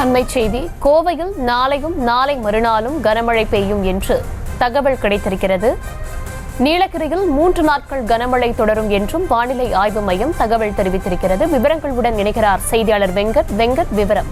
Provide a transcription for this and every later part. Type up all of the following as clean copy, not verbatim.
அண்மை செய்தி. கோவையில் நாளையும் நாளை மறுநாளும் கனமழை பெய்யும் என்று தகவல் கிடைத்திருக்கிறது. நீலகிரியில் 3 நாட்கள் கனமழை தொடரும் என்றும் வானிலை ஆய்வு மையம் தகவல் தெரிவித்திருக்கிறது. விவரங்களுடன் இணைகிறார் செய்தியாளர் வெங்கட். விவரம்.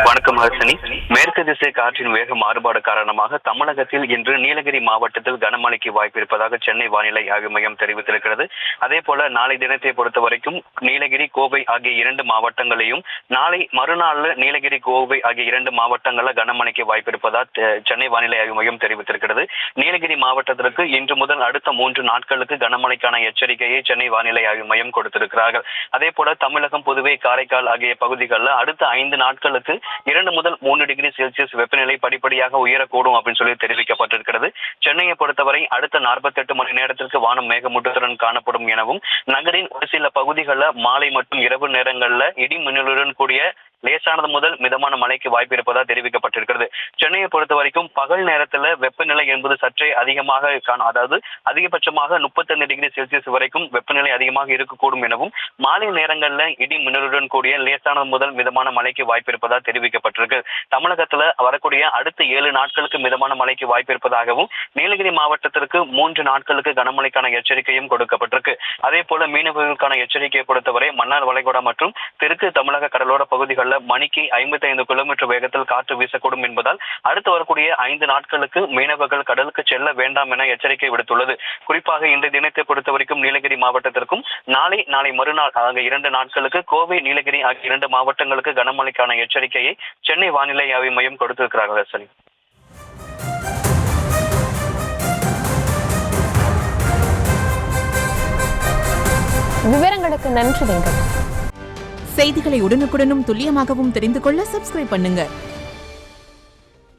வணக்கம் ஹர்ஷினி. மேற்கு திசை காற்றின் வேக மாறுபாடு காரணமாக தமிழகத்தில் இன்று நீலகிரி மாவட்டத்தில் கனமழைக்கு வாய்ப்பு இருப்பதாக சென்னை வானிலை ஆய்வு மையம் தெரிவித்திருக்கிறது. அதே போல நாளை தினத்தை பொறுத்த வரைக்கும் நீலகிரி, கோவை ஆகிய 2 மாவட்டங்களையும், நாளை மறுநாள் நீலகிரி, கோவை ஆகிய 2 மாவட்டங்களில் கனமழைக்கு வாய்ப்பு இருப்பதாக சென்னை வானிலை ஆய்வு மையம் தெரிவித்திருக்கிறது. நீலகிரி மாவட்டத்திற்கு இன்று முதல் அடுத்த 3 நாட்களுக்கு கனமழைக்கான எச்சரிக்கையை சென்னை வானிலை ஆய்வு மையம் கொடுத்திருக்கிறார்கள். அதே போல தமிழகம், புதுவை, காரைக்கால் ஆகிய பகுதிகளில் அடுத்த 5 நாட்களுக்கு 2 முதல் 3 டிகிரி செல்சியஸ் வெப்பநிலை படிப்படியாக உயரக்கூடும் அப்படின்னு சொல்லி தெரிவிக்கப்பட்டிருக்கிறது. சென்னையை பொறுத்தவரை அடுத்த 48 மணி நேரத்திற்கு வானம் மேகமூட்டத்துடன் காணப்படும் எனவும், நகரின் ஒரு சில பகுதிகளில் மாலை மற்றும் இரவு நேரங்களில் இடி மின்னலுடன் கூடிய லேசானது முதல் மிதமான மழைக்கு வாய்ப்பு இருப்பதாக தெரிவிக்கப்பட்டிருக்கிறது. சென்னையை பொறுத்த வரைக்கும் பகல் நேரத்தில் வெப்பநிலை என்பது சற்றே அதிகமாக, அதாவது அதிகபட்சமாக 35 டிகிரி செல்சியஸ் வரைக்கும் வெப்பநிலை அதிகமாக இருக்கக்கூடும் எனவும், மாலை நேரங்களில் இடி மின்னலுடன் கூடிய லேசானது முதல் மிதமான மழைக்கு வாய்ப்பு இருப்பதாக தெரிவிக்கப்பட்டிருக்கு. தமிழகத்தில் வரக்கூடிய அடுத்த 7 நாட்களுக்கு மிதமான மழைக்கு வாய்ப்பு இருப்பதாகவும், நீலகிரி மாவட்டத்திற்கு 3 நாட்களுக்கு கனமழைக்கான எச்சரிக்கையும் கொடுக்கப்பட்டிருக்கு. அதே போல மீனவர்களுக்கான எச்சரிக்கையை பொறுத்தவரை மன்னார் வளைகுடா மற்றும் தெற்கு தமிழக கடலோர பகுதிகளில் மணிக்கு 55 கிலோமீட்டர் வேகத்தில் காற்று வீசக்கூடும் என்பதால் அடுத்து வரக்கூடிய 5 நாட்களுக்கு மீனவர்கள் கடலுக்கு செல்ல வேண்டாம் என எச்சரிக்கை விடுத்துள்ளது. குறிப்பாக இந்த தினத்தை பொறுத்த வரைக்கும் நீலகிரி மாவட்டத்திற்கும் நாளை மறுநாள் ஆகிய 2 நாட்களுக்கு கோவை, நீலகிரி ஆகிய 2 மாவட்டங்களுக்கு கனமழைக்கான எச்சரிக்கையை சென்னை வானிலை ஆய்வு மையம் கொடுத்திருக்கிறார்கள். சரி, விவரங்களுக்கு நன்றி வெங்கட். செய்திகளை உடனுக்குடனும் துல்லியமாகவும் தெரிந்து கொள்ள சப்ஸ்கிரைப் பண்ணுங்க.